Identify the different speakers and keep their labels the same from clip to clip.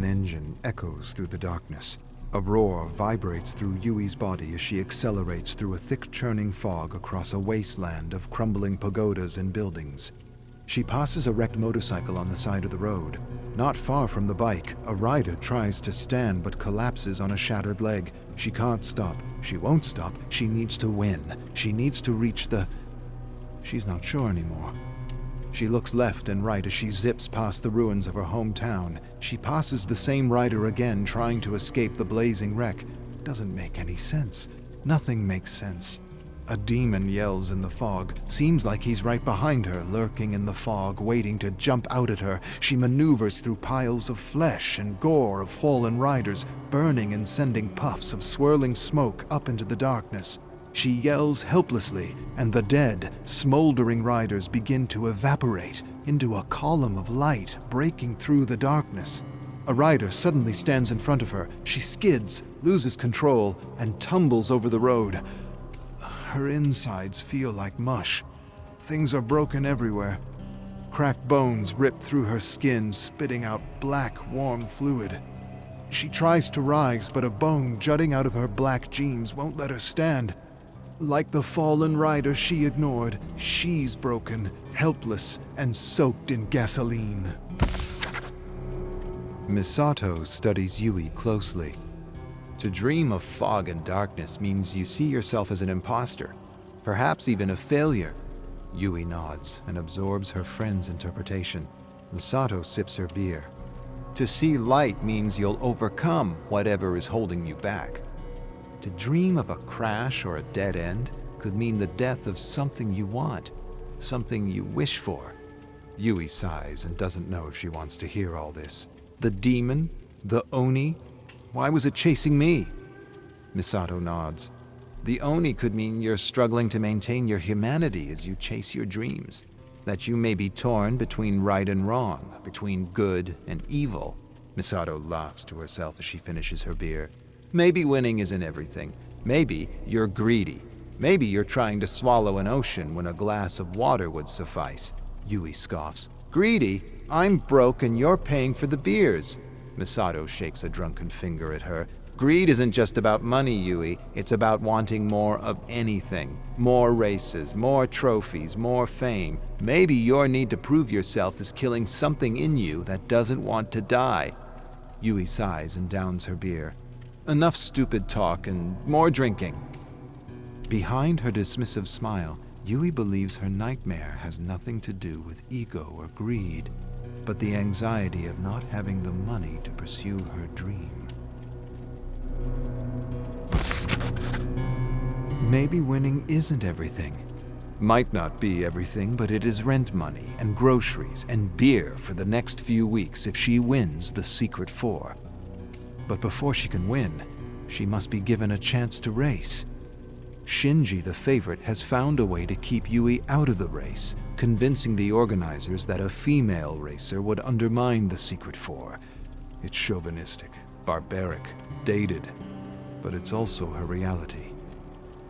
Speaker 1: An engine echoes through the darkness. A roar vibrates through Yui's body as she accelerates through a thick churning fog across a wasteland of crumbling pagodas and buildings. She passes a wrecked motorcycle on the side of the road. Not far from the bike, a rider tries to stand but collapses on a shattered leg. She can't stop. She won't stop. She needs to win. She needs to reach the... She's not sure anymore. She looks left and right as she zips past the ruins of her hometown. She passes the same rider again, trying to escape the blazing wreck. Doesn't make any sense. Nothing makes sense. A demon yells in the fog. Seems like he's right behind her, lurking in the fog, waiting to jump out at her. She maneuvers through piles of flesh and gore of fallen riders, burning and sending puffs of swirling smoke up into the darkness. She yells helplessly, and the dead, smoldering riders begin to evaporate into a column of light breaking through the darkness. A rider suddenly stands in front of her. She skids, loses control, and tumbles over the road. Her insides feel like mush. Things are broken everywhere. Cracked bones rip through her skin, spitting out black, warm fluid. She tries to rise, but a bone jutting out of her black jeans won't let her stand. Like the fallen rider she ignored, she's broken, helpless, and soaked in gasoline. Misato studies Yui closely. To dream of fog and darkness means you see yourself as an imposter, perhaps even a failure. Yui nods and absorbs her friend's interpretation. Misato sips her beer. To see light means you'll overcome whatever is holding you back. To dream of a crash or a dead end could mean the death of something you want, something you wish for. Yui sighs and doesn't know if she wants to hear all this. The demon? The Oni? Why was it chasing me? Misato nods. The Oni could mean you're struggling to maintain your humanity as you chase your dreams. That you may be torn between right and wrong, between good and evil. Misato laughs to herself as she finishes her beer. Maybe winning isn't everything. Maybe you're greedy. Maybe you're trying to swallow an ocean when a glass of water would suffice. Yui scoffs. Greedy? I'm broke and you're paying for the beers. Misato shakes a drunken finger at her. Greed isn't just about money, Yui. It's about wanting more of anything. More races, more trophies, more fame. Maybe your need to prove yourself is killing something in you that doesn't want to die. Yui sighs and downs her beer. Enough stupid talk and more drinking. Behind her dismissive smile, Yui believes her nightmare has nothing to do with ego or greed, but the anxiety of not having the money to pursue her dream. Maybe winning isn't everything. Might not be everything, but it is rent money and groceries and beer for the next few weeks if she wins the Secret Four. But before she can win, she must be given a chance to race. Shinji, the favorite, has found a way to keep Yui out of the race, convincing the organizers that a female racer would undermine the Secret Four. It's chauvinistic, barbaric, dated, but it's also her reality.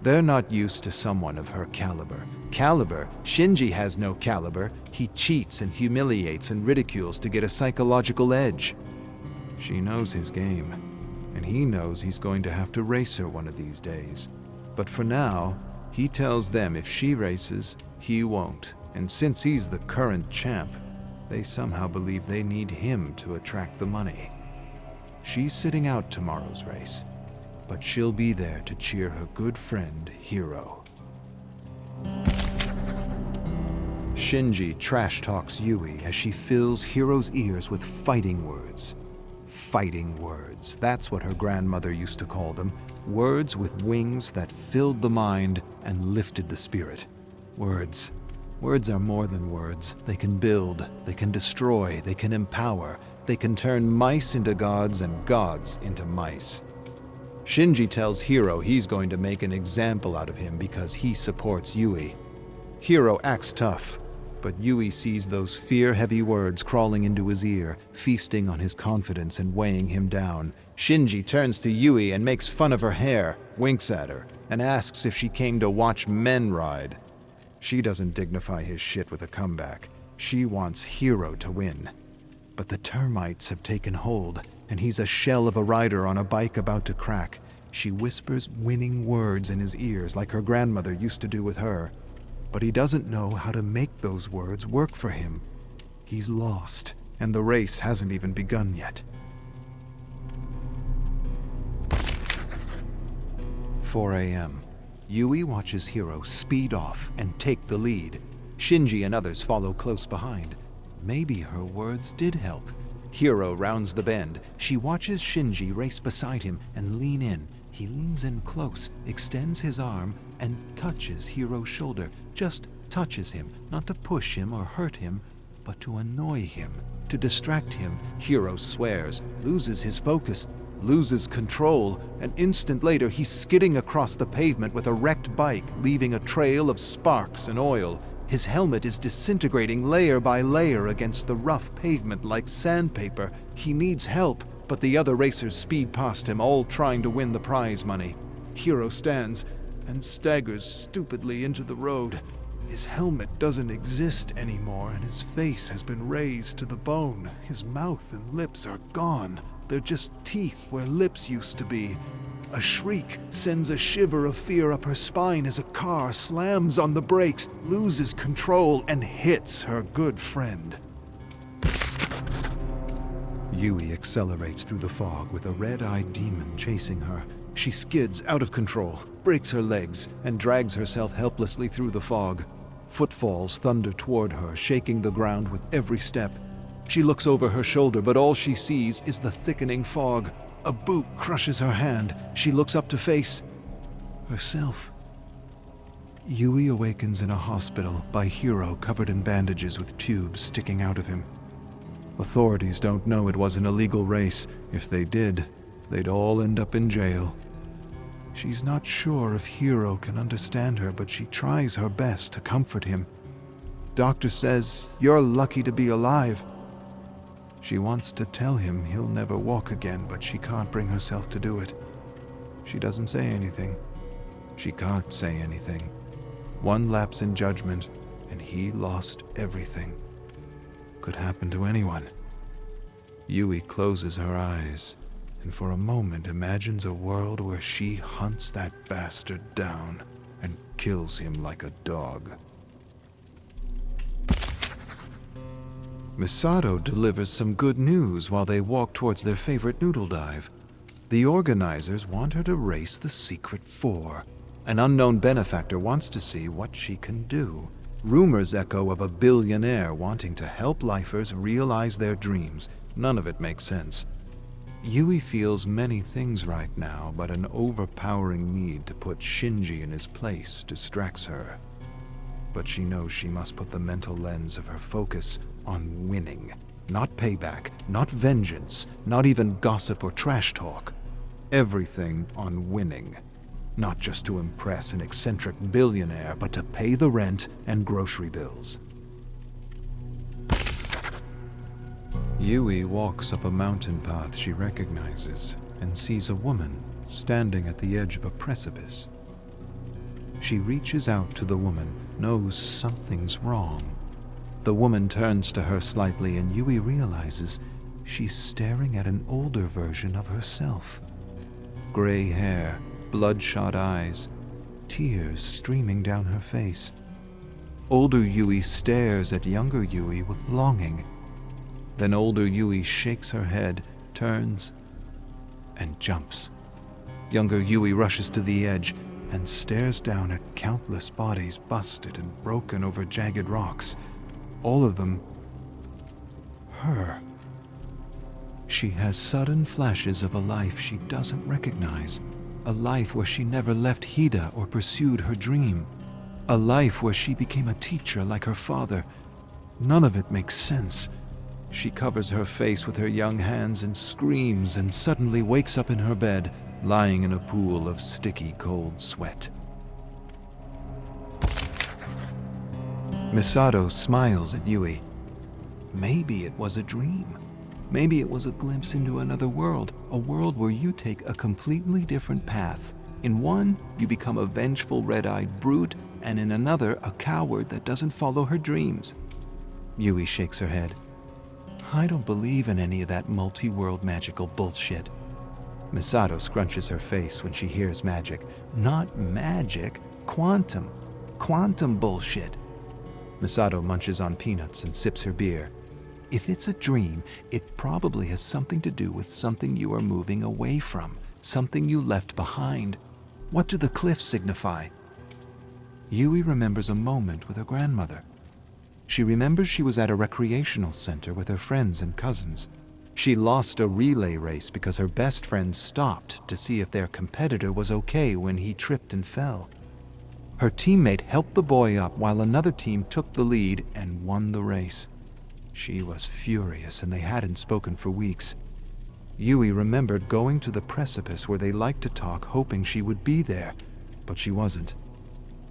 Speaker 1: They're not used to someone of her caliber. Caliber? Shinji has no caliber. He cheats and humiliates and ridicules to get a psychological edge. She knows his game, and he knows he's going to have to race her one of these days. But for now, he tells them if she races, he won't. And since he's the current champ, they somehow believe they need him to attract the money. She's sitting out tomorrow's race, but she'll be there to cheer her good friend, Hiro. Shinji trash talks Yui as she fills Hiro's ears with fighting words. Fighting words, that's what her grandmother used to call them. Words with wings that filled the mind and lifted the spirit. Words. Words are more than words. They can build, they can destroy, they can empower. They can turn mice into gods and gods into mice. Shinji tells Hiro he's going to make an example out of him because he supports Yui. Hiro acts tough, but Yui sees those fear-heavy words crawling into his ear, feasting on his confidence and weighing him down. Shinji turns to Yui and makes fun of her hair, winks at her, and asks if she came to watch men ride. She doesn't dignify his shit with a comeback. She wants Hiro to win. But the termites have taken hold, and he's a shell of a rider on a bike about to crack. She whispers winning words in his ears like her grandmother used to do with her. But he doesn't know how to make those words work for him. He's lost, and the race hasn't even begun yet. 4 a.m. Yui watches Hiro speed off and take the lead. Shinji and others follow close behind. Maybe her words did help. Hiro rounds the bend. She watches Shinji race beside him and lean in. He leans in close, extends his arm, and touches Hiro's shoulder. Just touches him, not to push him or hurt him, but to annoy him, to distract him. Hiro swears, loses his focus, loses control. An instant later, he's skidding across the pavement with a wrecked bike, leaving a trail of sparks and oil. His helmet is disintegrating layer by layer against the rough pavement like sandpaper. He needs help, but the other racers speed past him, all trying to win the prize money. Hiro stands and staggers stupidly into the road. His helmet doesn't exist anymore, and his face has been razed to the bone. His mouth and lips are gone. They're just teeth where lips used to be. A shriek sends a shiver of fear up her spine as a car slams on the brakes, loses control, and hits her good friend. Yui accelerates through the fog with a red-eyed demon chasing her. She skids out of control, breaks her legs, and drags herself helplessly through the fog. Footfalls thunder toward her, shaking the ground with every step. She looks over her shoulder, but all she sees is the thickening fog. A boot crushes her hand. She looks up to face herself. Yui awakens in a hospital by Hiro covered in bandages with tubes sticking out of him. Authorities don't know it was an illegal race. If they did, they'd all end up in jail. She's not sure if Hiro can understand her, but she tries her best to comfort him. Doctor says, "You're lucky to be alive." She wants to tell him he'll never walk again, but she can't bring herself to do it. She doesn't say anything. She can't say anything. One lapse in judgment, and he lost everything. Could happen to anyone. Yui closes her eyes, and for a moment imagines a world where she hunts that bastard down and kills him like a dog. Misato delivers some good news while they walk towards their favorite noodle dive. The organizers want her to race the Secret Four. An unknown benefactor wants to see what she can do. Rumors echo of a billionaire wanting to help lifers realize their dreams. None of it makes sense. Yui feels many things right now, but an overpowering need to put Shinji in his place distracts her. But she knows she must put the mental lens of her focus on winning. Not payback, not vengeance, not even gossip or trash talk. Everything on winning. Not just to impress an eccentric billionaire, but to pay the rent and grocery bills. Yui walks up a mountain path she recognizes and sees a woman standing at the edge of a precipice. She reaches out to the woman, knows something's wrong. The woman turns to her slightly, and Yui realizes she's staring at an older version of herself. Gray hair, bloodshot eyes, tears streaming down her face. Older Yui stares at younger Yui with longing. Then older Yui shakes her head, turns, and jumps. Younger Yui rushes to the edge and stares down at countless bodies busted and broken over jagged rocks. All of them her. She has sudden flashes of a life she doesn't recognize. A life where she never left Hida or pursued her dream. A life where she became a teacher like her father. None of it makes sense. She covers her face with her young hands and screams, and suddenly wakes up in her bed, lying in a pool of sticky cold sweat. Misato smiles at Yui. Maybe it was a dream. Maybe it was a glimpse into another world, a world where you take a completely different path. In one, you become a vengeful red-eyed brute, and in another, a coward that doesn't follow her dreams. Yui shakes her head. I don't believe in any of that multi-world magical bullshit. Misato scrunches her face when she hears magic. Not magic, quantum. Quantum bullshit. Misato munches on peanuts and sips her beer. If it's a dream, it probably has something to do with something you are moving away from, something you left behind. What do the cliffs signify? Yui remembers a moment with her grandmother. She remembers she was at a recreational center with her friends and cousins. She lost a relay race because her best friend stopped to see if their competitor was okay when he tripped and fell. Her teammate helped the boy up while another team took the lead and won the race. She was furious and they hadn't spoken for weeks. Yui remembered going to the precipice where they liked to talk, hoping she would be there, but she wasn't.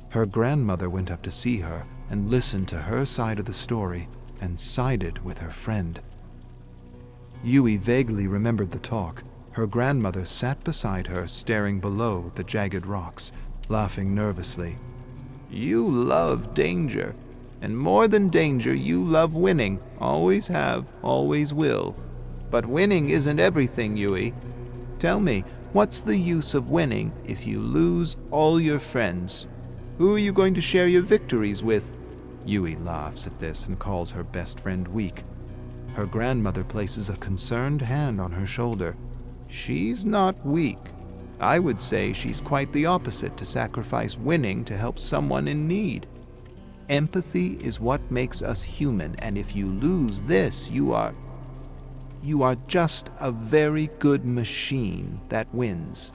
Speaker 1: Her grandmother went up to see her and listened to her side of the story and sided with her friend. Yui vaguely remembered the talk. Her grandmother sat beside her, staring below the jagged rocks, laughing nervously. "You love danger. And more than danger, you love winning. Always have, always will. But winning isn't everything, Yui. Tell me, what's the use of winning if you lose all your friends? Who are you going to share your victories with?" Yui laughs at this and calls her best friend weak. Her grandmother places a concerned hand on her shoulder. "She's not weak. I would say she's quite the opposite, to sacrifice winning to help someone in need. Empathy is what makes us human, and if you lose this, you are just a very good machine that wins.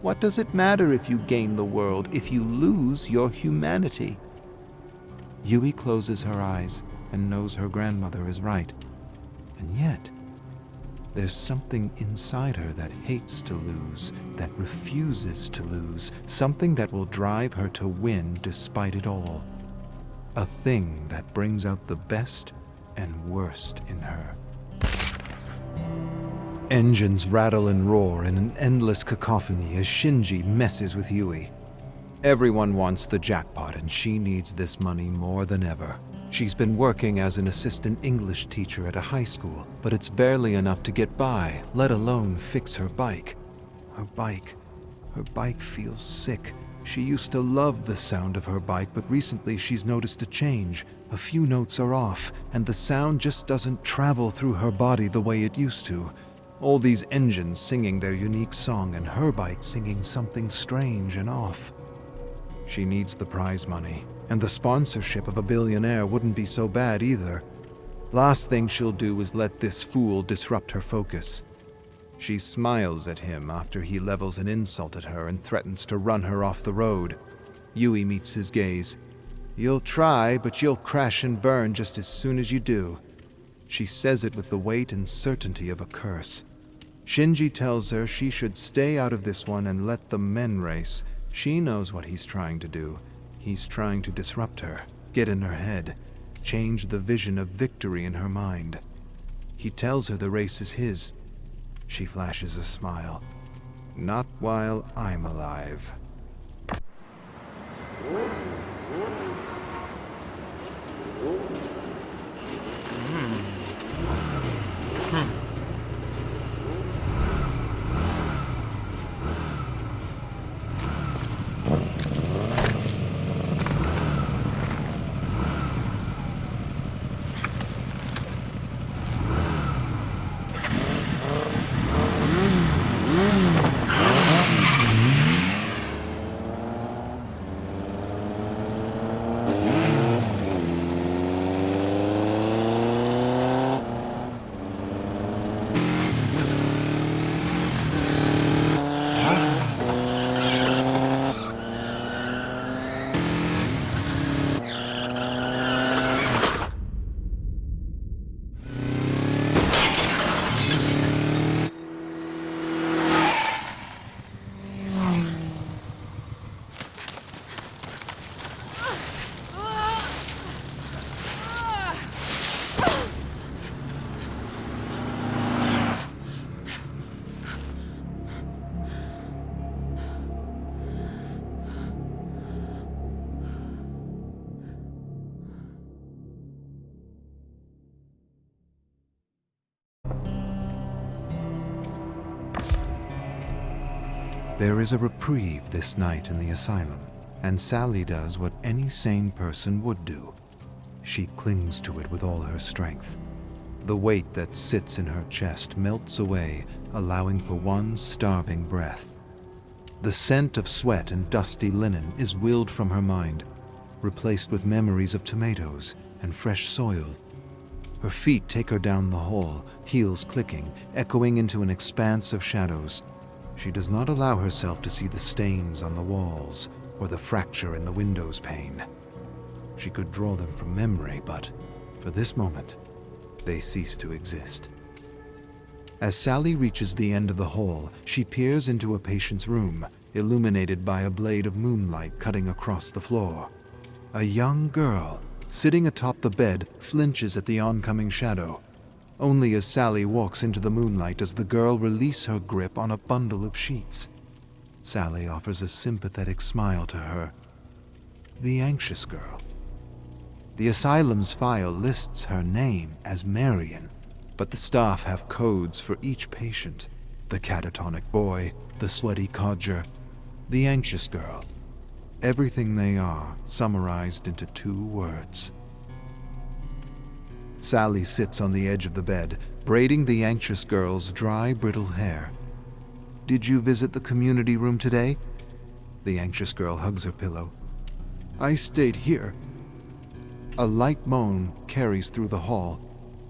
Speaker 1: What does it matter if you gain the world if you lose your humanity?" Yui closes her eyes and knows her grandmother is right. And yet, there's something inside her that hates to lose, that refuses to lose, something that will drive her to win despite it all. A thing that brings out the best and worst in her. Engines rattle and roar in an endless cacophony as Shinji messes with Yui. Everyone wants the jackpot and she needs this money more than ever. She's been working as an assistant English teacher at a high school, but it's barely enough to get by, let alone fix her bike. Her bike feels sick. She used to love the sound of her bike, but recently she's noticed a change. A few notes are off, and the sound just doesn't travel through her body the way it used to. All these engines singing their unique song, and her bike singing something strange and off. She needs the prize money, and the sponsorship of a billionaire wouldn't be so bad either. Last thing she'll do is let this fool disrupt her focus. She smiles at him after he levels an insult at her and threatens to run her off the road. Yui meets his gaze. "You'll try, but you'll crash and burn just as soon as you do." She says it with the weight and certainty of a curse. Shinji tells her she should stay out of this one and let the men race. She knows what he's trying to do. He's trying to disrupt her, get in her head, change the vision of victory in her mind. He tells her the race is his. She flashes a smile. "Not while I'm alive." There is a reprieve this night in the asylum, and Sally does what any sane person would do. She clings to it with all her strength. The weight that sits in her chest melts away, allowing for one starving breath. The scent of sweat and dusty linen is willed from her mind, replaced with memories of tomatoes and fresh soil. Her feet take her down the hall, heels clicking, echoing into an expanse of shadows. She does not allow herself to see the stains on the walls or the fracture in the window's pane. She could draw them from memory, but for this moment, they cease to exist. As Sally reaches the end of the hall, she peers into a patient's room, illuminated by a blade of moonlight cutting across the floor. A young girl, sitting atop the bed, flinches at the oncoming shadow. Only as Sally walks into the moonlight does the girl release her grip on a bundle of sheets. Sally offers a sympathetic smile to her. The anxious girl. The asylum's file lists her name as Marion, but the staff have codes for each patient. The catatonic boy, the sweaty codger, the anxious girl. Everything they are summarized into 2 words. Sally sits on the edge of the bed, braiding the anxious girl's dry, brittle hair. "Did you visit the community room today?" The anxious girl hugs her pillow. "I stayed here." A light moan carries through the hall,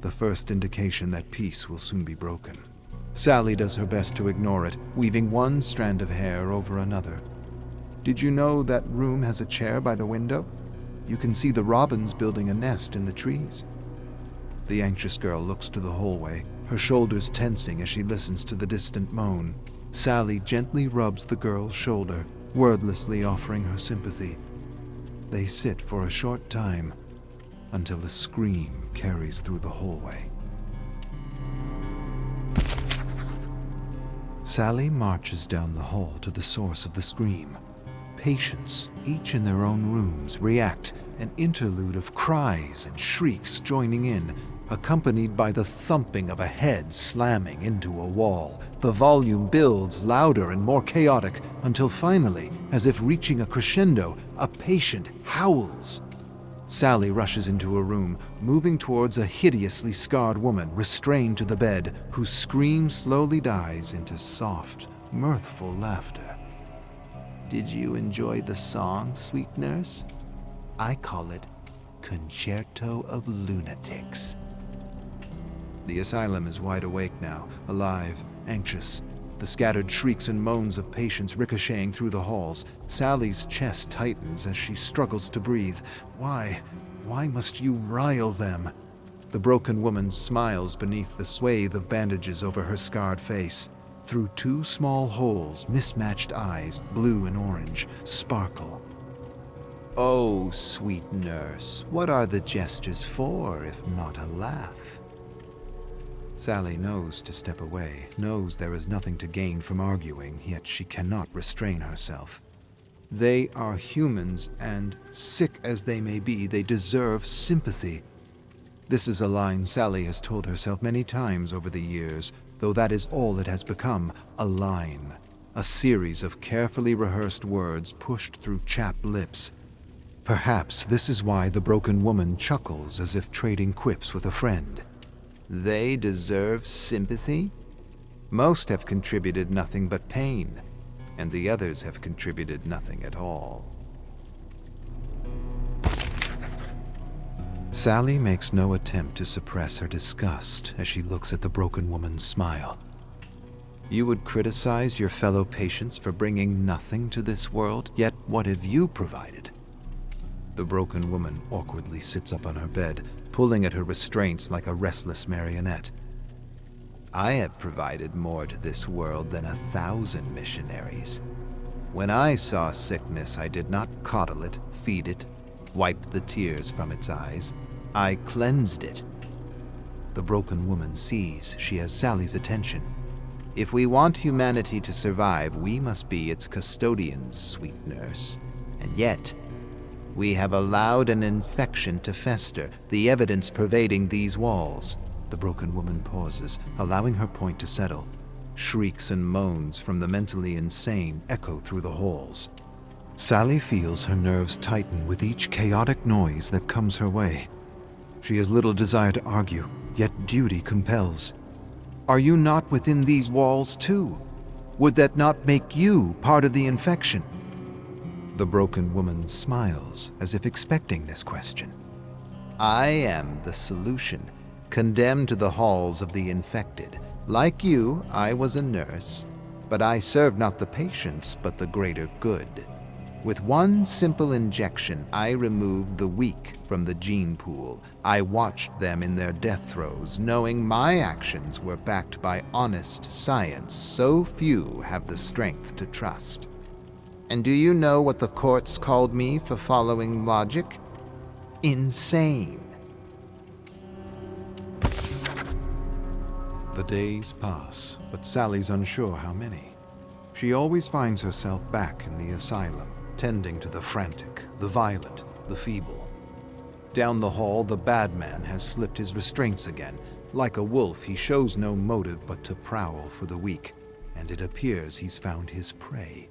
Speaker 1: the first indication that peace will soon be broken. Sally does her best to ignore it, weaving one strand of hair over another. "Did you know that room has a chair by the window? You can see the robins building a nest in the trees." The anxious girl looks to the hallway, her shoulders tensing as she listens to the distant moan. Sally gently rubs the girl's shoulder, wordlessly offering her sympathy. They sit for a short time, until a scream carries through the hallway. Sally marches down the hall to the source of the scream. Patients, each in their own rooms, react, an interlude of cries and shrieks joining in, accompanied by the thumping of a head slamming into a wall. The volume builds louder and more chaotic until finally, as if reaching a crescendo, a patient howls. Sally rushes into a room, moving towards a hideously scarred woman restrained to the bed, whose scream slowly dies into soft, mirthful laughter. "Did you enjoy the song, sweet nurse? I call it Concerto of Lunatics." The asylum is wide awake now, alive, anxious. The scattered shrieks and moans of patients ricocheting through the halls. Sally's chest tightens as she struggles to breathe. Why must you rile them? The broken woman smiles beneath the swathe of bandages over her scarred face. Through 2 small holes, mismatched eyes, blue and orange, sparkle. "Oh, sweet nurse, what are the gestures for, if not a laugh?" Sally knows to step away, knows there is nothing to gain from arguing, yet she cannot restrain herself. They are humans, and sick as they may be, they deserve sympathy. This is a line Sally has told herself many times over the years, though that is all it has become, a line. A series of carefully rehearsed words pushed through chapped lips. Perhaps this is why the broken woman chuckles as if trading quips with a friend. They deserve sympathy? Most have contributed nothing but pain, and the others have contributed nothing at all. Sally makes no attempt to suppress her disgust as she looks at the broken woman's smile. You would criticize your fellow patients for bringing nothing to this world, yet what have you provided? The broken woman awkwardly sits up on her bed, pulling at her restraints like a restless marionette. I have provided more to this world than 1,000 missionaries. When I saw sickness, I did not coddle it, feed it, wipe the tears from its eyes. I cleansed it. The broken woman sees she has Sally's attention. If we want humanity to survive, we must be its custodians, sweet nurse. And yet, we have allowed an infection to fester, the evidence pervading these walls. The broken woman pauses, allowing her point to settle. Shrieks and moans from the mentally insane echo through the halls. Sally feels her nerves tighten with each chaotic noise that comes her way. She has little desire to argue, yet duty compels. Are you not within these walls too? Would that not make you part of the infection? The broken woman smiles as if expecting this question. I am the solution, condemned to the halls of the infected. Like you, I was a nurse, but I serve not the patients, but the greater good. With one simple injection, I removed the weak from the gene pool. I watched them in their death throes, knowing my actions were backed by honest science so few have the strength to trust. And do you know what the courts called me for following logic? Insane. The days pass, but Sally's unsure how many. She always finds herself back in the asylum, tending to the frantic, the violent, the feeble. Down the hall, the bad man has slipped his restraints again. Like a wolf, he shows no motive but to prowl for the weak, and it appears he's found his prey.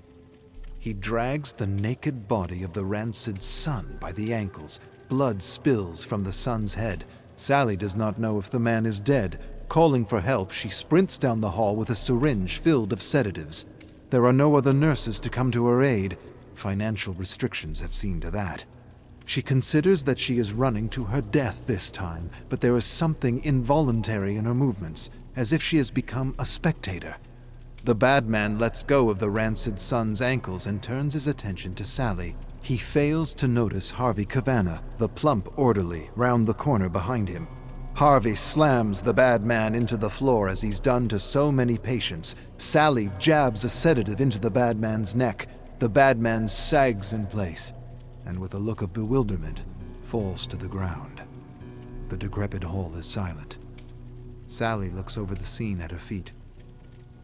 Speaker 1: He drags the naked body of the rancid son by the ankles. Blood spills from the son's head. Sally does not know if the man is dead. Calling for help, she sprints down the hall with a syringe filled of sedatives. There are no other nurses to come to her aid. Financial restrictions have seen to that. She considers that she is running to her death this time, but there is something involuntary in her movements, as if she has become a spectator. The bad man lets go of the rancid son's ankles and turns his attention to Sally. He fails to notice Harvey Cavanagh, the plump orderly, round the corner behind him. Harvey slams the bad man into the floor as he's done to so many patients. Sally jabs a sedative into the bad man's neck. The bad man sags in place, and with a look of bewilderment, falls to the ground. The decrepit hall is silent. Sally looks over the scene at her feet.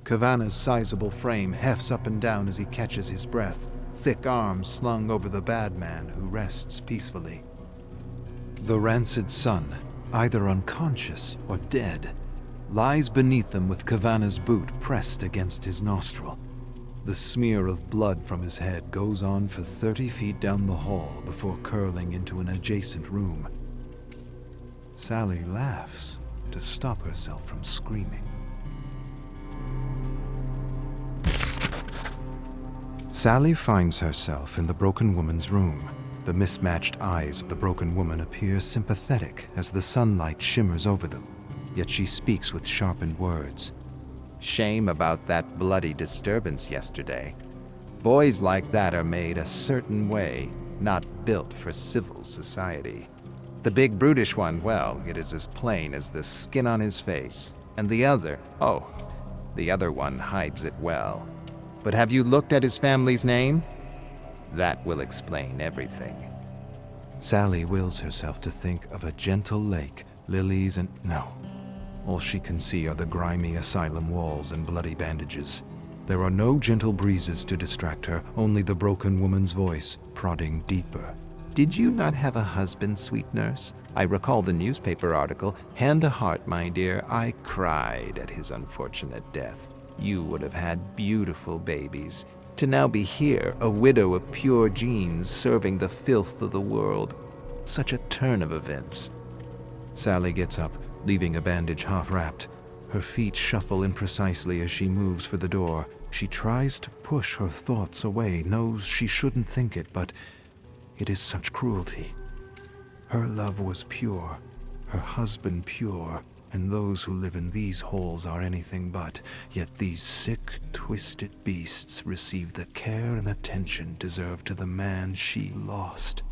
Speaker 1: Cavanagh's sizable frame hefts up and down as he catches his breath, thick arms slung over the bad man who rests peacefully. The rancid son, either unconscious or dead, lies beneath them with Cavanagh's boot pressed against his nostril. The smear of blood from his head goes on for 30 feet down the hall before curling into an adjacent room. Sally laughs to stop herself from screaming. Sally finds herself in the broken woman's room. The mismatched eyes of the broken woman appear sympathetic as the sunlight shimmers over them, yet she speaks with sharpened words. Shame about that bloody disturbance yesterday. Boys like that are made a certain way, not built for civil society. The big brutish one, well, it is as plain as the skin on his face. And the other, oh, the other one hides it well. But have you looked at his family's name? That will explain everything. Sally wills herself to think of a gentle lake, lilies and... no. All she can see are the grimy asylum walls and bloody bandages. There are no gentle breezes to distract her, only the broken woman's voice, prodding deeper. Did you not have a husband, sweet nurse? I recall the newspaper article. Hand to heart, my dear, I cried at his unfortunate death. You would have had beautiful babies. To now be here, a widow of pure genes, serving the filth of the world. Such a turn of events. Sally gets up, leaving a bandage half-wrapped. Her feet shuffle imprecisely as she moves for the door. She tries to push her thoughts away, knows she shouldn't think it, but it is such cruelty. Her love was pure, her husband pure, and those who live in these halls are anything but. Yet these sick, twisted beasts receive the care and attention deserved to the man she lost.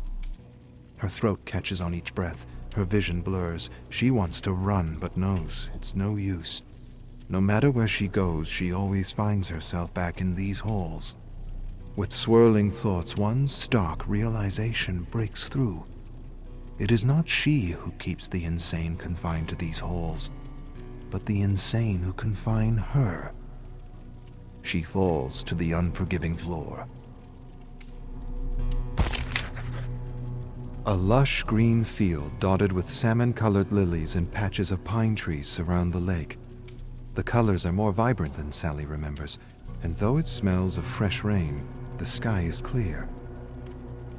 Speaker 1: Her throat catches on each breath. Her vision blurs. She wants to run, but knows it's no use. No matter where she goes, she always finds herself back in these halls. With swirling thoughts, one stark realization breaks through. It is not she who keeps the insane confined to these halls, but the insane who confine her. She falls to the unforgiving floor. A lush green field dotted with salmon-colored lilies and patches of pine trees surround the lake. The colors are more vibrant than Sally remembers, and though it smells of fresh rain, the sky is clear.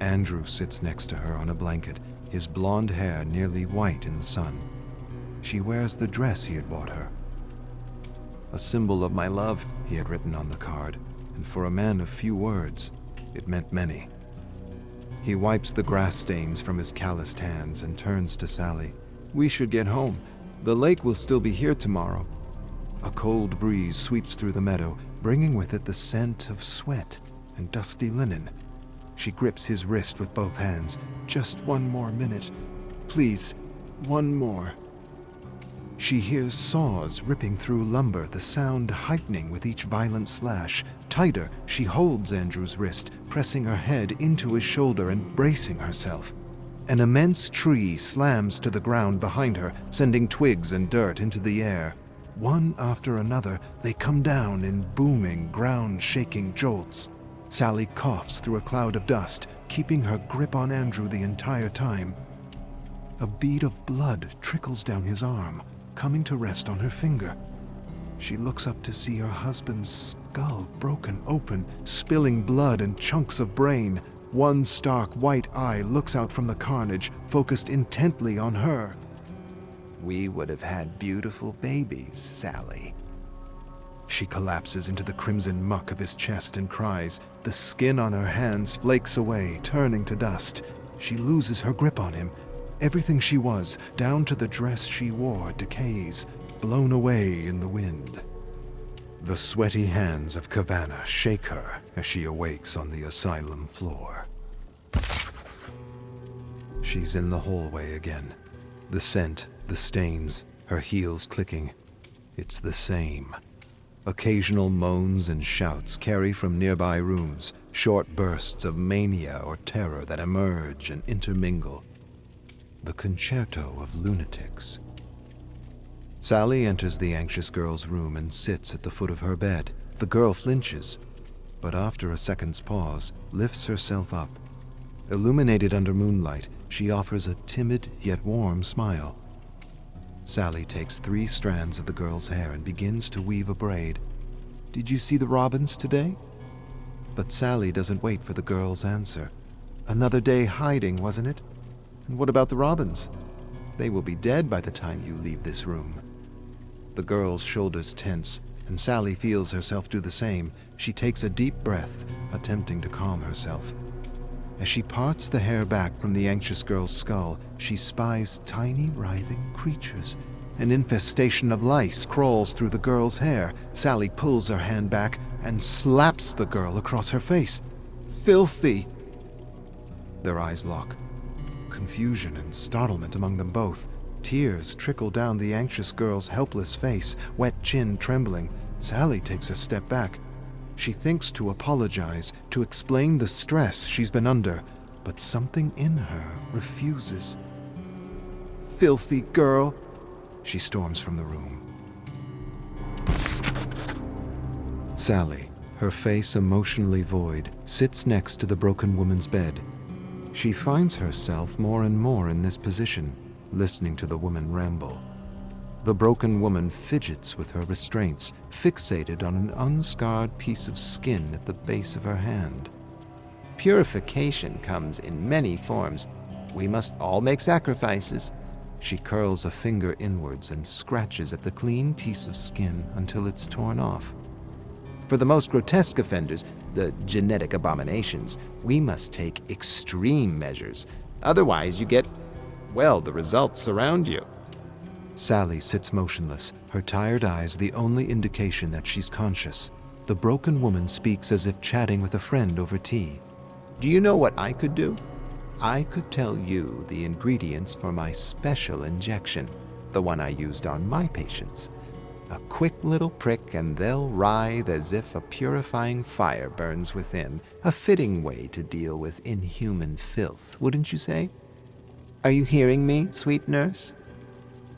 Speaker 1: Andrew sits next to her on a blanket, his blonde hair nearly white in the sun. She wears the dress he had bought her. A symbol of my love, he had written on the card, and for a man of few words, it meant many. He wipes the grass stains from his calloused hands and turns to Sally. We should get home. The lake will still be here tomorrow. A cold breeze sweeps through the meadow, bringing with it the scent of sweat and dusty linen. She grips his wrist with both hands. Just one more minute. Please, one more. She hears saws ripping through lumber, the sound heightening with each violent slash. Tighter, she holds Andrew's wrist, pressing her head into his shoulder and bracing herself. An immense tree slams to the ground behind her, sending twigs and dirt into the air. One after another, they come down in booming, ground-shaking jolts. Sally coughs through a cloud of dust, keeping her grip on Andrew the entire time. A bead of blood trickles down his arm, coming to rest on her finger. She looks up to see her husband's skull broken open, spilling blood and chunks of brain. One stark white eye looks out from the carnage, focused intently on her. We would have had beautiful babies, Sally. She collapses into the crimson muck of his chest and cries. The skin on her hands flakes away, turning to dust. She loses her grip on him. Everything she was, down to the dress she wore, decays, blown away in the wind. The sweaty hands of Kavanagh shake her as she awakes on the asylum floor. She's in the hallway again. The scent, the stains, her heels clicking. It's the same. Occasional moans and shouts carry from nearby rooms, short bursts of mania or terror that emerge and intermingle. The concerto of lunatics. Sally enters the anxious girl's room and sits at the foot of her bed. The girl flinches, but after a second's pause, lifts herself up. Illuminated under moonlight, she offers a timid yet warm smile. Sally takes 3 strands of the girl's hair and begins to weave a braid. Did you see the robins today? But Sally doesn't wait for the girl's answer. Another day hiding, wasn't it? And what about the robins? They will be dead by the time you leave this room. The girl's shoulders tense, and Sally feels herself do the same. She takes a deep breath, attempting to calm herself. As she parts the hair back from the anxious girl's skull, she spies tiny writhing creatures. An infestation of lice crawls through the girl's hair. Sally pulls her hand back and slaps the girl across her face. Filthy! Their eyes lock. Confusion and startlement among them both. Tears trickle down the anxious girl's helpless face, wet chin trembling. Sally takes a step back. She thinks to apologize, to explain the stress she's been under, but something in her refuses. Filthy girl! She storms from the room. Sally, her face emotionally void, sits next to the broken woman's bed. She finds herself more and more in this position, listening to the woman ramble. The broken woman fidgets with her restraints, fixated on an unscarred piece of skin at the base of her hand. Purification comes in many forms. We must all make sacrifices. She curls a finger inwards and scratches at the clean piece of skin until it's torn off. For the most grotesque offenders, the genetic abominations, we must take extreme measures. Otherwise you get, well, the results surround you. Sally sits motionless, her tired eyes the only indication that she's conscious. The broken woman speaks as if chatting with a friend over tea. Do you know what I could do? I could tell you the ingredients for my special injection, the one I used on my patients. A quick little prick and they'll writhe as if a purifying fire burns within. A fitting way to deal with inhuman filth, wouldn't you say? Are you hearing me, sweet nurse?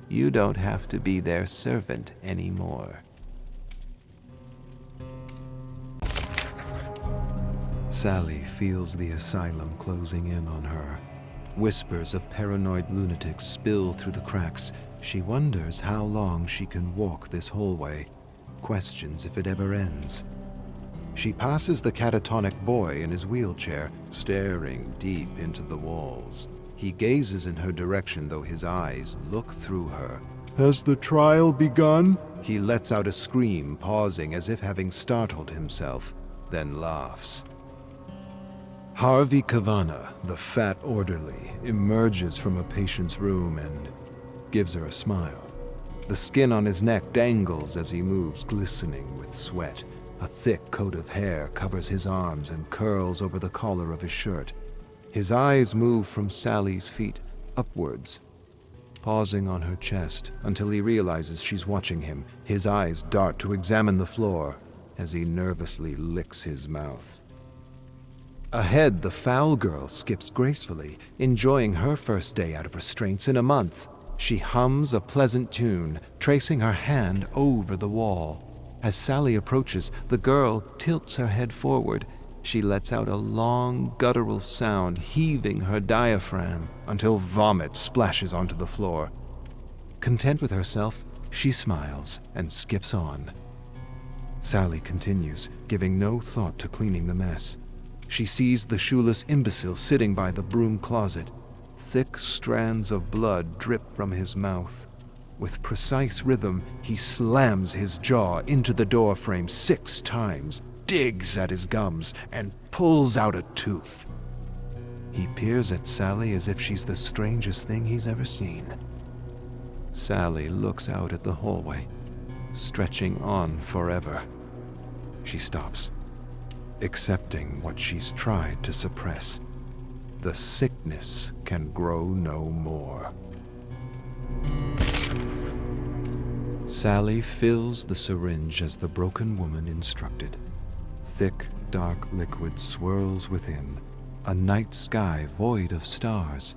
Speaker 1: You don't have to be their servant anymore. Sally feels the asylum closing in on her. Whispers of paranoid lunatics spill through the cracks. She wonders how long she can walk this hallway, questions if it ever ends. She passes the catatonic boy in his wheelchair, staring deep into the walls. He gazes in her direction, though his eyes look through her. "Has the trial begun?" He lets out a scream, pausing as if having startled himself, then laughs. Harvey Kavana, the fat orderly, emerges from a patient's room and gives her a smile. The skin on his neck dangles as he moves, glistening with sweat. A thick coat of hair covers his arms and curls over the collar of his shirt. His eyes move from Sally's feet upwards, pausing on her chest until he realizes she's watching him. His eyes dart to examine the floor as he nervously licks his mouth. Ahead, the foul girl skips gracefully, enjoying her first day out of restraints in a month. She hums a pleasant tune, tracing her hand over the wall. As Sally approaches, the girl tilts her head forward. She lets out a long, guttural sound, heaving her diaphragm until vomit splashes onto the floor. Content with herself, she smiles and skips on. Sally continues, giving no thought to cleaning the mess. She sees the shoeless imbecile sitting by the broom closet. Thick strands of blood drip from his mouth. With precise rhythm, he slams his jaw into the door frame 6 times, digs at his gums, and pulls out a tooth. He peers at Sally as if she's the strangest thing he's ever seen. Sally looks out at the hallway, stretching on forever. She stops, accepting what she's tried to suppress. The sickness can grow no more. Sally fills the syringe as the broken woman instructed. Thick, dark liquid swirls within, a night sky void of stars.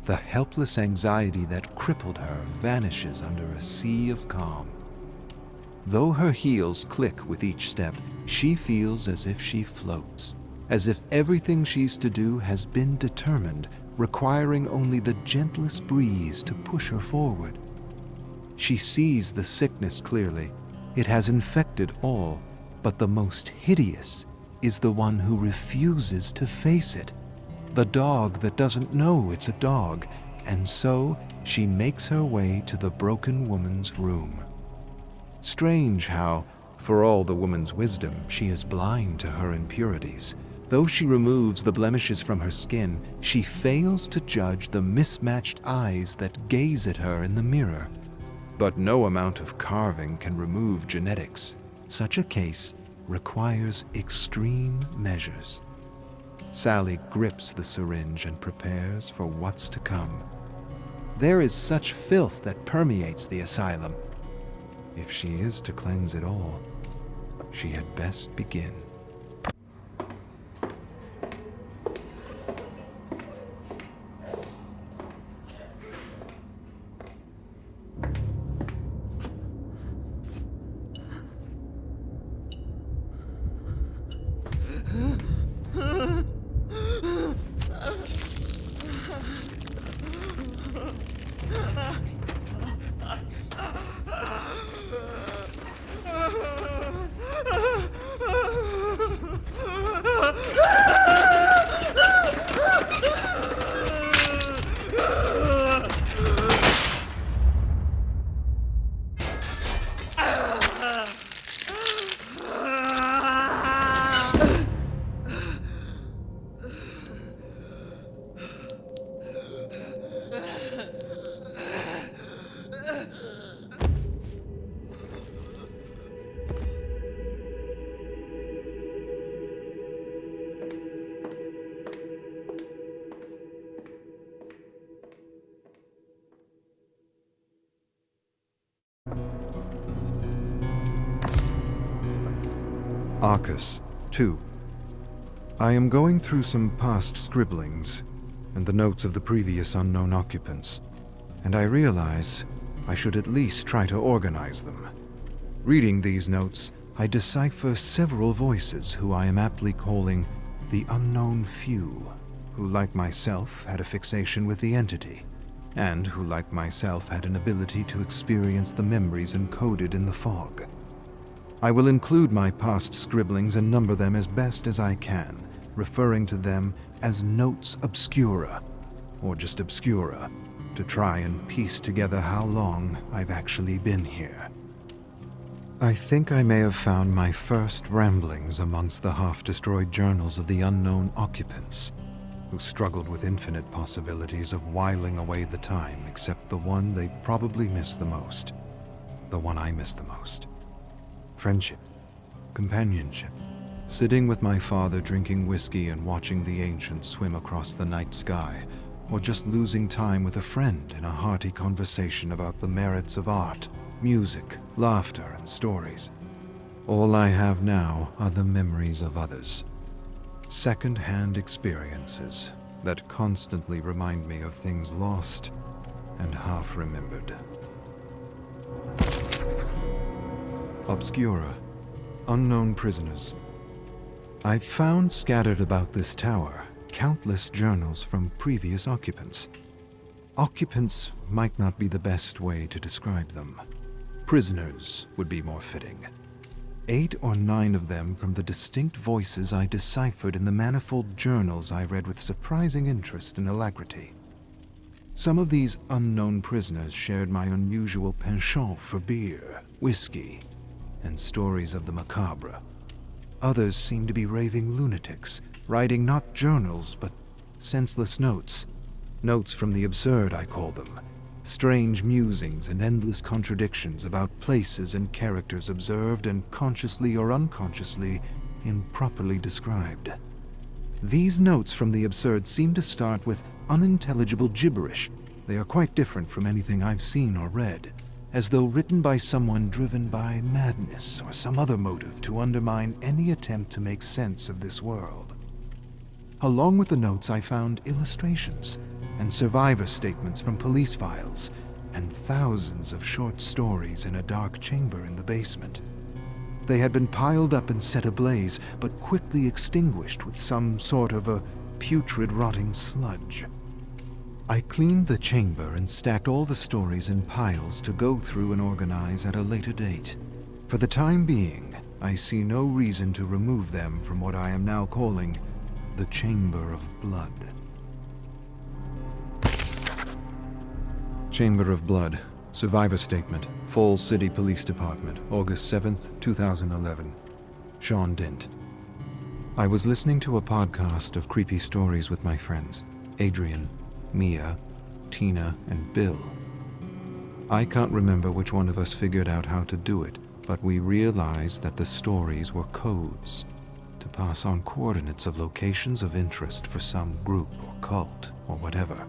Speaker 1: The helpless anxiety that crippled her vanishes under a sea of calm. Though her heels click with each step, she feels as if she floats, as if everything she's to do has been determined, requiring only the gentlest breeze to push her forward. She sees the sickness clearly. It has infected all, but the most hideous is the one who refuses to face it. The dog that doesn't know it's a dog, and so she makes her way to the broken woman's room. Strange how, for all the woman's wisdom, she is blind to her impurities. Though she removes the blemishes from her skin, she fails to judge the mismatched eyes that gaze at her in the mirror. But no amount of carving can remove genetics. Such a case requires extreme measures. Sally grips the syringe and prepares for what's to come. There is such filth that permeates the asylum. If she is to cleanse it all, she had best begin. Arcus 2. I am going through some past scribblings and the notes of the previous unknown occupants, and I realize I should at least try to organize them. Reading these notes, I decipher several voices who I am aptly calling the unknown few, who, like myself, had a fixation with the entity. and who, like myself, had an ability to experience the memories encoded in the fog. I will include my past scribblings and number them as best as I can, referring to them as notes obscura, or just obscura, to try and piece together how long I've actually been here. I think I may have found my first ramblings amongst the half-destroyed journals of the unknown occupants, who struggled with infinite possibilities of whiling away the time, except the one they probably miss the most. The one I miss the most. Friendship. Companionship. Sitting with my father drinking whiskey and watching the ancients swim across the night sky, or just losing time with a friend in a hearty conversation about the merits of art, music, laughter, and stories. All I have now are the memories of others. Second-hand experiences that constantly remind me of things lost and half-remembered. Obscura. Unknown prisoners. I've found scattered about this tower countless journals from previous occupants. Occupants might not be the best way to describe them. Prisoners would be more fitting. 8 or 9 of them from the distinct voices I deciphered in the manifold journals I read with surprising interest and alacrity. Some of these unknown prisoners shared my unusual penchant for beer, whiskey, and stories of the macabre. Others seemed to be raving lunatics, writing not journals but senseless notes. Notes from the absurd, I call them. Strange musings and endless contradictions about places and characters observed and consciously or unconsciously improperly described. These notes from the absurd seem to start with unintelligible gibberish. They are quite different from anything I've seen or read, as though written by someone driven by madness or some other motive to undermine any attempt to make sense of this world. Along with the notes, I found illustrations and survivor statements from police files, and thousands of short stories in a dark chamber in the basement. They had been piled up and set ablaze, but quickly extinguished with some sort of a putrid rotting sludge. I cleaned the chamber and stacked all the stories in piles to go through and organize at a later date. For the time being, I see no reason to remove them from what I am now calling the Chamber of Blood. Chamber of Blood. Survivor Statement. Falls City Police Department, August 7th, 2011. Sean Dint. I was listening to a podcast of creepy stories with my friends, Adrian, Mia, Tina, and Bill. I can't remember which one of us figured out how to do it, but we realized that the stories were codes to pass on coordinates of locations of interest for some group or cult or whatever.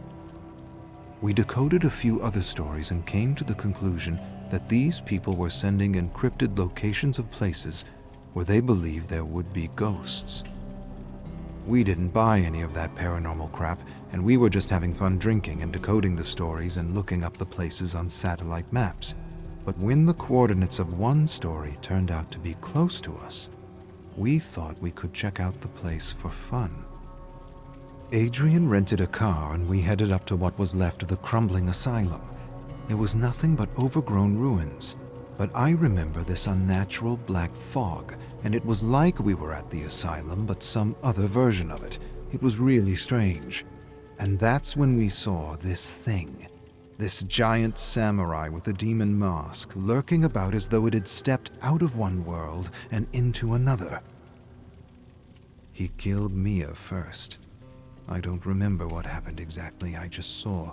Speaker 1: We decoded a few other stories and came to the conclusion that these people were sending encrypted locations of places where they believed there would be ghosts. We didn't buy any of that paranormal crap, and we were just having fun drinking and decoding the stories and looking up the places on satellite maps. But when the coordinates of one story turned out to be close to us, we thought we could check out the place for fun. Adrian rented a car and we headed up to what was left of the crumbling asylum. There was nothing but overgrown ruins, but I remember this unnatural black fog, and it was like we were at the asylum, but some other version of it. It was really strange. And that's when we saw this thing. This giant samurai with a demon mask, lurking about as though it had stepped out of one world and into another. He killed Mia first. I don't remember what happened exactly, I just saw.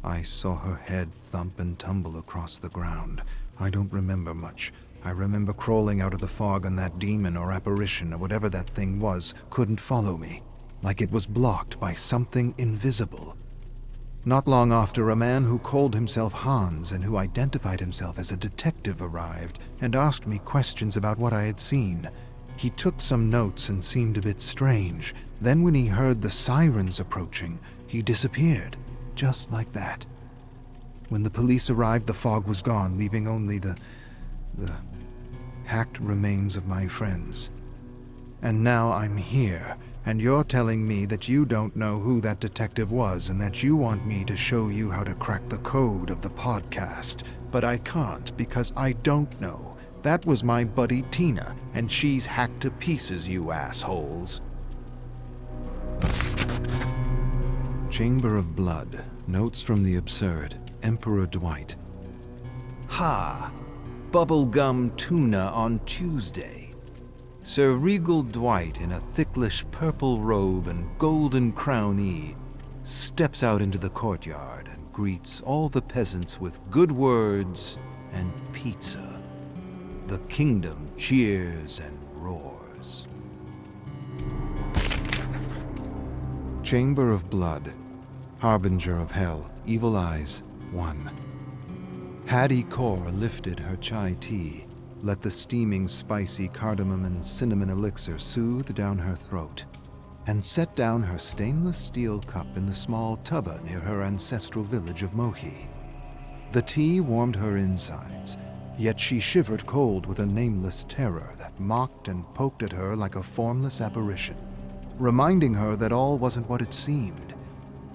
Speaker 1: I saw her head thump and tumble across the ground. I don't remember much. I remember crawling out of the fog and that demon or apparition or whatever that thing was couldn't follow me, like it was blocked by something invisible. Not long after, a man who called himself Hans and who identified himself as a detective arrived and asked me questions about what I had seen. He took some notes and seemed a bit strange. Then when he heard the sirens approaching, he disappeared, just like that. When the police arrived, the fog was gone, leaving only the hacked remains of my friends. And now I'm here, And you're telling me that you don't know who that detective was and that you want me to show you how to crack the code of the podcast. But I can't because I don't know. That was my buddy Tina, and she's hacked to pieces, you assholes. Chamber of Blood. Notes from the Absurd. Emperor Dwight. Ha! Bubblegum tuna on Tuesday. Sir Regal Dwight, in a thicklish purple robe and golden crownee, steps out into the courtyard and greets all the peasants with good words and pizza. The kingdom cheers and roars. Chamber of Blood. Harbinger of Hell. Evil Eyes. 1. Hattie Kaur lifted her chai tea, let the steaming spicy cardamom and cinnamon elixir soothe down her throat, and set down her stainless steel cup in the small tubba near her ancestral village of Mohi. The tea warmed her insides, yet she shivered cold with a nameless terror that mocked and poked at her like a formless apparition, reminding her that all wasn't what it seemed,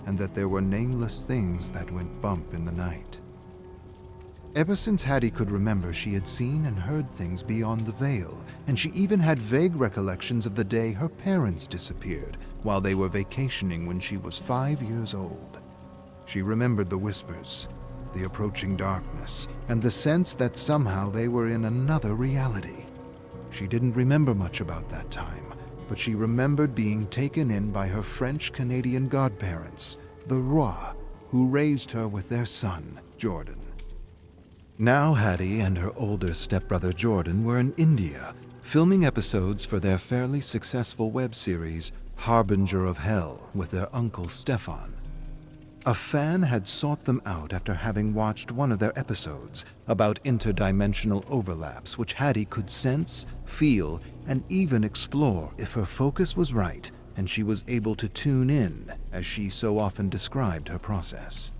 Speaker 1: and that there were nameless things that went bump in the night. Ever since Hattie could remember, she had seen and heard things beyond the veil, and she even had vague recollections of the day her parents disappeared while they were vacationing when she was 5 years old. She remembered the whispers, the approaching darkness, and the sense that somehow they were in another reality. She didn't remember much about that time, but she remembered being taken in by her French-Canadian godparents, the Rois, who raised her with their son, Jordan. Now Hattie and her older stepbrother Jordan were in India, filming episodes for their fairly successful web series, Harbinger of Hell, with their uncle Stefan. A fan had sought them out after having watched one of their episodes about interdimensional overlaps which Hattie could sense, feel, and even explore if her focus was right and she was able to tune in, as she so often described her process.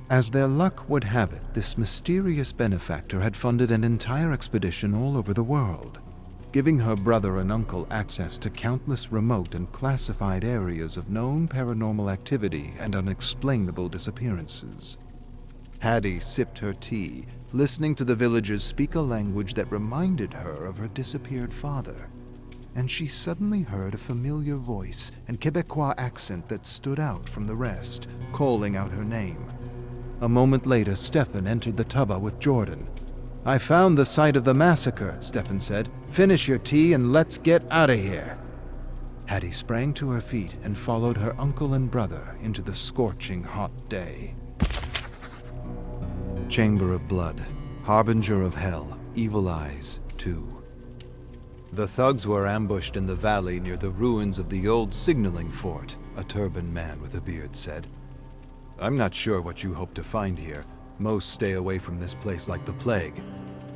Speaker 1: As their luck would have it, this mysterious benefactor had funded an entire expedition all over the world, giving her brother and uncle access to countless remote and classified areas of known paranormal activity and unexplainable disappearances. Hattie sipped her tea, listening to the villagers speak a language that reminded her of her disappeared father, and she suddenly heard a familiar voice and Quebecois accent that stood out from the rest, calling out her name. A moment later, Stefan entered the tubba with Jordan. "I found the site of the massacre," Stefan said. "Finish your tea and let's get out of here." Hattie sprang to her feet and followed her uncle and brother into the scorching hot day. Chamber of Blood. Harbinger of Hell. Evil Eyes. 2. The thugs were ambushed in the valley near the ruins of the old signaling fort, a turbaned man with a beard said. "I'm not sure what you hope to find here. Most stay away from this place like the plague."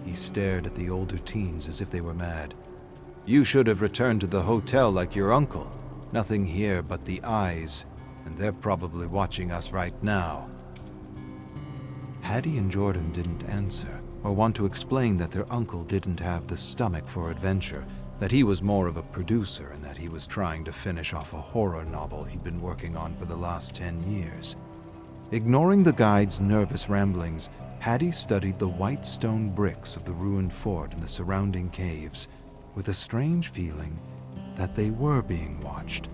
Speaker 1: He stared at the older teens as if they were mad. "You should have returned to the hotel like your uncle. Nothing here but the eyes, and they're probably watching us right now." Hattie and Jordan didn't answer, or want to explain that their uncle didn't have the stomach for adventure, that he was more of a producer and that he was trying to finish off a horror novel he'd been working on for the last 10 years. Ignoring the guide's nervous ramblings, Hattie studied the white stone bricks of the ruined fort and the surrounding caves, with a strange feeling that they were being watched.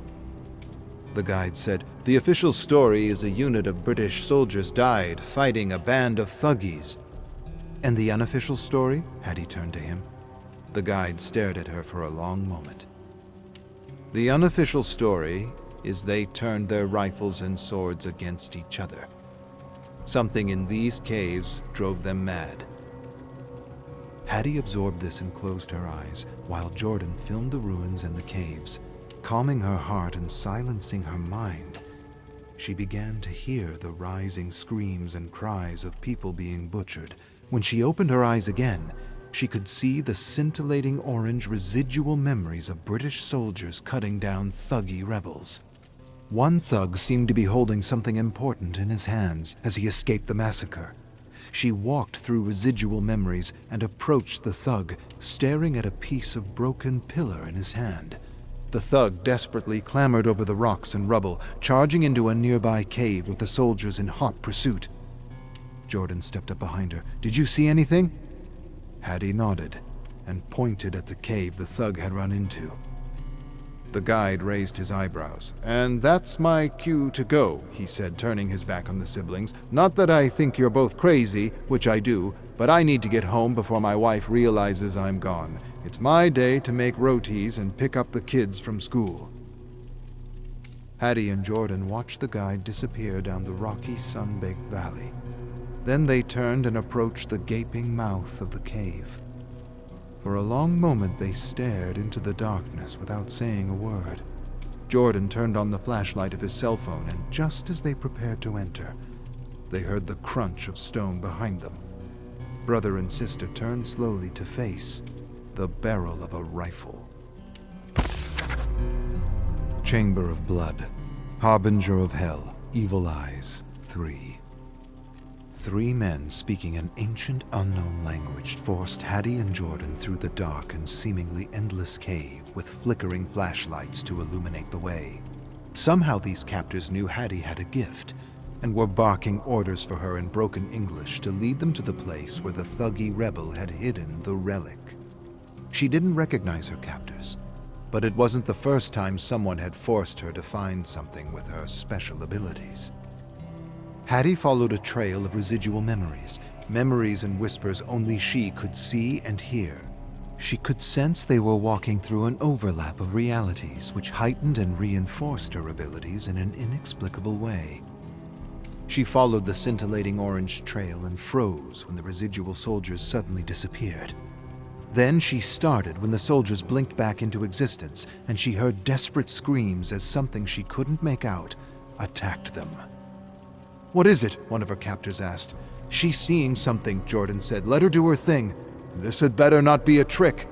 Speaker 1: The guide said, "The official story is a unit of British soldiers died fighting a band of thuggies." "And the unofficial story?" Hattie turned to him. The guide stared at her for a long moment. "The unofficial story is they turned their rifles and swords against each other. Something in these caves drove them mad." Hattie absorbed this and closed her eyes, while Jordan filmed the ruins and the caves, calming her heart and silencing her mind. She began to hear the rising screams and cries of people being butchered. When she opened her eyes again, she could see the scintillating orange residual memories of British soldiers cutting down thuggy rebels. One thug seemed to be holding something important in his hands as he escaped the massacre. She walked through residual memories and approached the thug, staring at a piece of broken pillar in his hand. The thug desperately clambered over the rocks and rubble, charging into a nearby cave with the soldiers in hot pursuit. Jordan stepped up behind her. "Did you see anything?" Hattie nodded and pointed at the cave the thug had run into. The guide raised his eyebrows. "And that's my cue to go," he said, turning his back on the siblings. "Not that I think you're both crazy, which I do, but I need to get home before my wife realizes I'm gone. It's my day to make rotis and pick up the kids from school." Hattie and Jordan watched the guide disappear down the rocky, sun-baked valley. Then they turned and approached the gaping mouth of the cave. For a long moment they stared into the darkness without saying a word. Jordan turned on the flashlight of his cell phone, and just as they prepared to enter, they heard the crunch of stone behind them. Brother and sister turned slowly to face the barrel of a rifle. Chamber of Blood, Harbinger of Hell, Evil Eyes, 3. 3 men speaking an ancient, unknown language forced Hattie and Jordan through the dark and seemingly endless cave with flickering flashlights to illuminate the way. Somehow these captors knew Hattie had a gift and were barking orders for her in broken English to lead them to the place where the thuggy rebel had hidden the relic. She didn't recognize her captors, but it wasn't the first time someone had forced her to find something with her special abilities. Hattie followed a trail of residual memories and whispers only she could see and hear. She could sense they were walking through an overlap of realities which heightened and reinforced her abilities in an inexplicable way. She followed the scintillating orange trail and froze when the residual soldiers suddenly disappeared. Then she started when the soldiers blinked back into existence, and she heard desperate screams as something she couldn't make out attacked them. "What is it?" one of her captors asked. "She's seeing something," Jordan said. "Let her do her thing." "This had better not be a trick."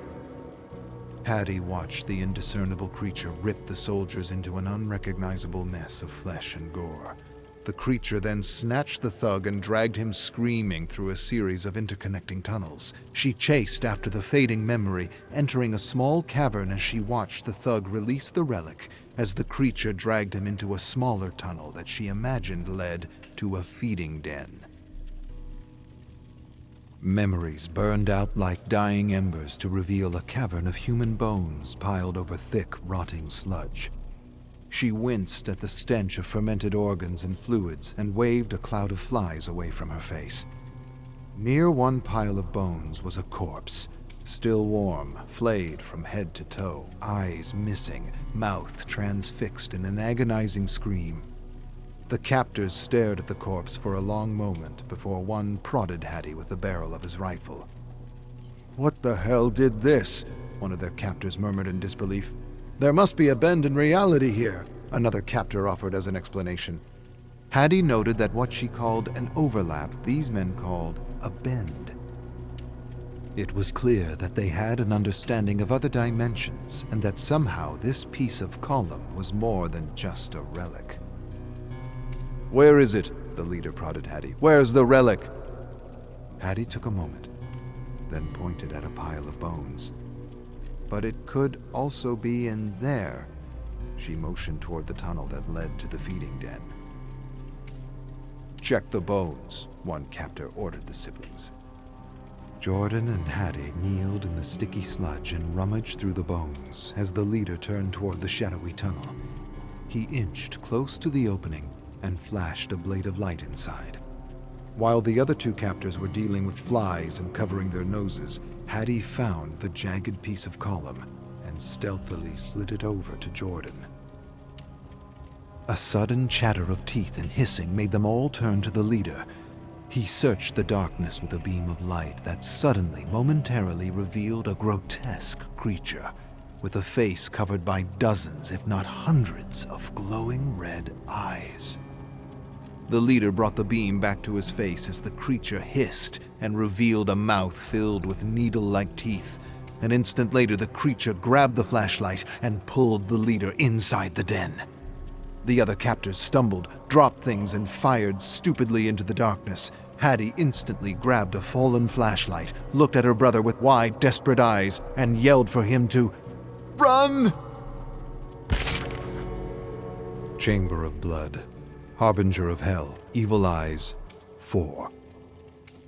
Speaker 1: Hattie watched the indiscernible creature rip the soldiers into an unrecognizable mess of flesh and gore. The creature then snatched the thug and dragged him screaming through a series of interconnecting tunnels. She chased after the fading memory, entering a small cavern as she watched the thug release the relic as the creature dragged him into a smaller tunnel that she imagined led to a feeding den. Memories burned out like dying embers to reveal a cavern of human bones piled over thick, rotting sludge. She winced at the stench of fermented organs and fluids and waved a cloud of flies away from her face. Near one pile of bones was a corpse, still warm, flayed from head to toe, eyes missing, mouth transfixed in an agonizing scream. The captors stared at the corpse for a long moment before one prodded Hattie with the barrel of his rifle. "What the hell did this?" one of their captors murmured in disbelief. "There must be a bend in reality here," another captor offered as an explanation. Hattie noted that what she called an overlap, these men called a bend. It was clear that they had an understanding of other dimensions, and that somehow this piece of column was more than just a relic. "Where is it?" the leader prodded Hattie. "Where's the relic?" Hattie took a moment, then pointed at a pile of bones. "But it could also be in there." She motioned toward the tunnel that led to the feeding den. "Check the bones," one captor ordered the siblings. Jordan and Hattie kneeled in the sticky sludge and rummaged through the bones as the leader turned toward the shadowy tunnel. He inched close to the opening and flashed a blade of light inside. While the other 2 captors were dealing with flies and covering their noses, Hattie found the jagged piece of column and stealthily slid it over to Jordan. A sudden chatter of teeth and hissing made them all turn to the leader. He searched the darkness with a beam of light that suddenly, momentarily revealed a grotesque creature with a face covered by dozens, if not hundreds, of glowing red eyes. The leader brought the beam back to his face as the creature hissed and revealed a mouth filled with needle-like teeth. An instant later, the creature grabbed the flashlight and pulled the leader inside the den. The other captors stumbled, dropped things, and fired stupidly into the darkness. Hattie instantly grabbed a fallen flashlight, looked at her brother with wide, desperate eyes, and yelled for him to run! Chamber of Blood, Harbinger of Hell, Evil Eyes, 4.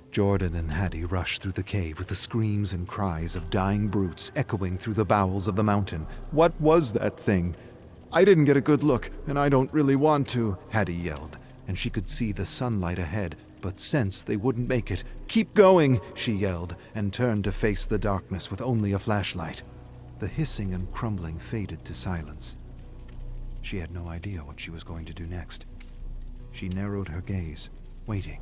Speaker 1: Jordan and Hattie rushed through the cave with the screams and cries of dying brutes echoing through the bowels of the mountain. What was that thing? I didn't get a good look, and I don't really want to, Hattie yelled, and she could see the sunlight ahead, but sensed they wouldn't make it. Keep going, she yelled, and turned to face the darkness with only a flashlight. The hissing and crumbling faded to silence. She had no idea what she was going to do next. She narrowed her gaze, waiting.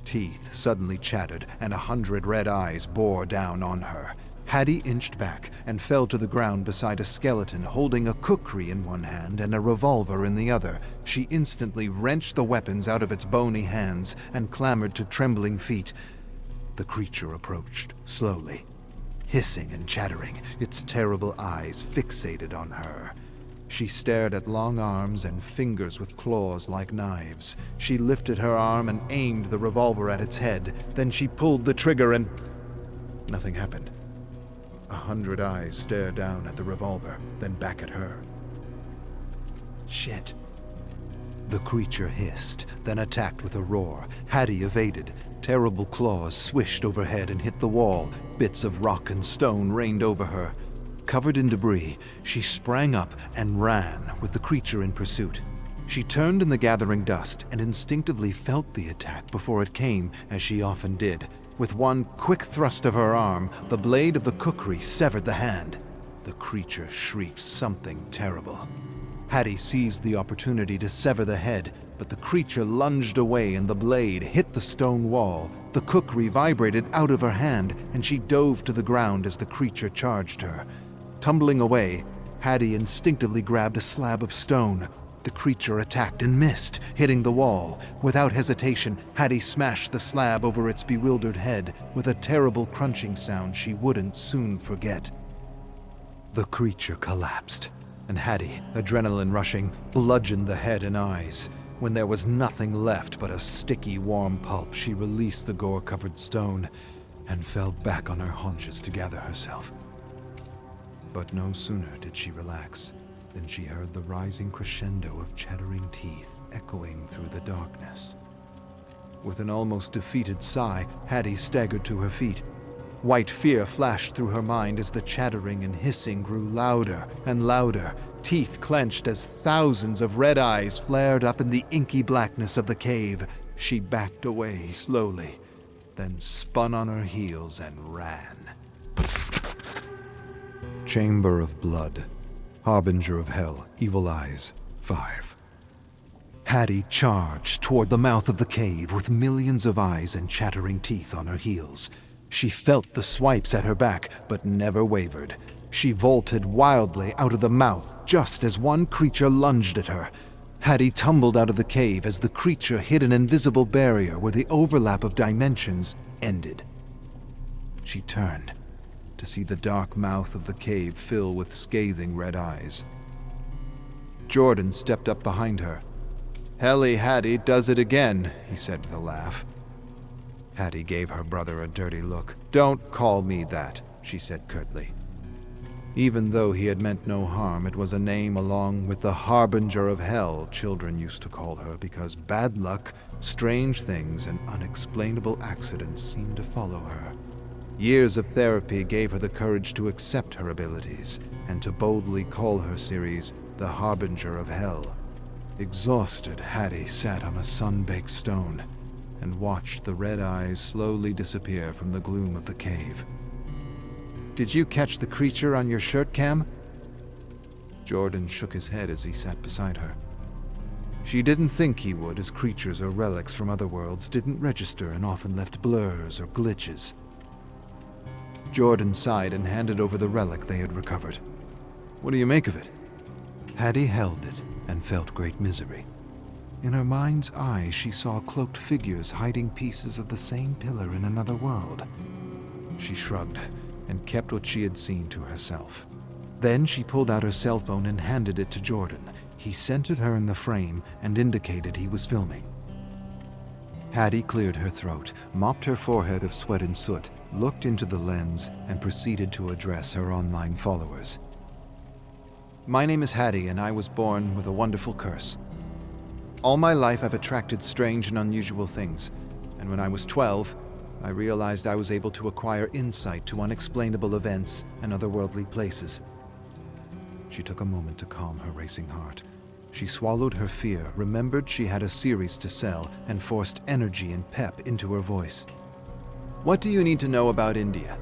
Speaker 1: Teeth suddenly chattered, and 100 red eyes bore down on her. Hattie inched back and fell to the ground beside a skeleton holding a kukri in one hand and a revolver in the other. She instantly wrenched the weapons out of its bony hands and clambered to trembling feet. The creature approached, slowly, hissing and chattering, its terrible eyes fixated on her. She stared at long arms and fingers with claws like knives. She lifted her arm and aimed the revolver at its head. Then she pulled the trigger and... nothing happened. 100 eyes stared down at the revolver, then back at her. Shit. The creature hissed, then attacked with a roar. Hattie evaded. Terrible claws swished overhead and hit the wall. Bits of rock and stone rained over her. Covered in debris, she sprang up and ran, with the creature in pursuit. She turned in the gathering dust and instinctively felt the attack before it came, as she often did. With one quick thrust of her arm, the blade of the kukri severed the hand. The creature shrieked something terrible. Hattie seized the opportunity to sever the head, but the creature lunged away and the blade hit the stone wall. The kukri vibrated out of her hand, and she dove to the ground as the creature charged her. Tumbling away, Hattie instinctively grabbed a slab of stone. The creature attacked and missed, hitting the wall. Without hesitation, Hattie smashed the slab over its bewildered head with a terrible crunching sound she wouldn't soon forget. The creature collapsed, and Hattie, adrenaline rushing, bludgeoned the head and eyes. When there was nothing left but a sticky, warm pulp, she released the gore-covered stone and fell back on her haunches to gather herself. But no sooner did she relax than she heard the rising crescendo of chattering teeth echoing through the darkness. With an almost defeated sigh, Hattie staggered to her feet. White fear flashed through her mind as the chattering and hissing grew louder and louder. Teeth clenched as thousands of red eyes flared up in the inky blackness of the cave. She backed away slowly, then spun on her heels and ran. Chamber of Blood, Harbinger of Hell, Evil Eyes, 5. Hattie charged toward the mouth of the cave with millions of eyes and chattering teeth on her heels. She felt the swipes at her back, but never wavered. She vaulted wildly out of the mouth just as one creature lunged at her. Hattie tumbled out of the cave as the creature hit an invisible barrier where the overlap of dimensions ended. She turned to see the dark mouth of the cave fill with scathing red eyes. Jordan stepped up behind her. "Helly Hattie does it again," he said with a laugh. Hattie gave her brother a dirty look. "Don't call me that," she said curtly. Even though he had meant no harm, it was a name along with the Harbinger of Hell children used to call her because bad luck, strange things, and unexplainable accidents seemed to follow her. Years of therapy gave her the courage to accept her abilities and to boldly call her series the Harbinger of Hell. Exhausted, Hattie sat on a sun-baked stone and watched the red eyes slowly disappear from the gloom of the cave. "Did you catch the creature on your shirt cam?" Jordan shook his head as he sat beside her. She didn't think he would, as creatures or relics from other worlds didn't register and often left blurs or glitches. Jordan sighed and handed over the relic they had recovered. "What do you make of it?" Hattie held it and felt great misery. In her mind's eye, she saw cloaked figures hiding pieces of the same pillar in another world. She shrugged and kept what she had seen to herself. Then she pulled out her cell phone and handed it to Jordan. He centered her in the frame and indicated he was filming. Hattie cleared her throat, mopped her forehead of sweat and soot, looked into the lens, and proceeded to address her online followers. My name is Hattie, and I was born with a wonderful curse. All my life I've attracted strange and unusual things, and when I was 12, I realized I was able to acquire insight to unexplainable events and otherworldly places. She took a moment to calm her racing heart. She swallowed her fear, remembered she had a series to sell, and forced energy and pep into her voice. What do you need to know about India?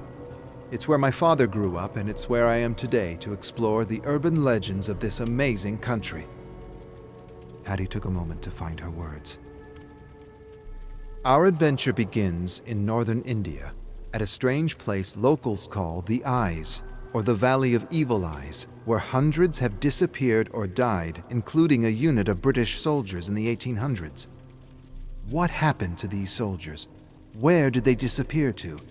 Speaker 1: It's where my father grew up, and it's where I am today to explore the urban legends of this amazing country. Hattie took a moment to find her words. Our adventure begins in northern India, at a strange place locals call the Eyes, or the Valley of Evil Eyes, where hundreds have disappeared or died, including a unit of British soldiers in the 1800s. What happened to these soldiers? Where did they disappear to?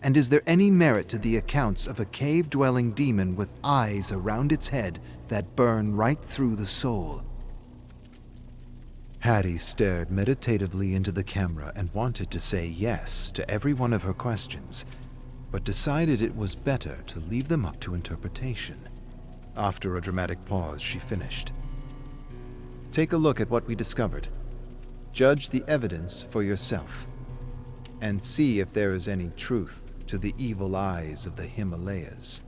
Speaker 1: And is there any merit to the accounts of a cave-dwelling demon with eyes around its head that burn right through the soul? Hattie stared meditatively into the camera and wanted to say yes to every one of her questions, but decided it was better to leave them up to interpretation. After a dramatic pause, she finished. Take a look at what we discovered. Judge the evidence for yourself, and see if there is any truth to the evil eyes of the Himalayas.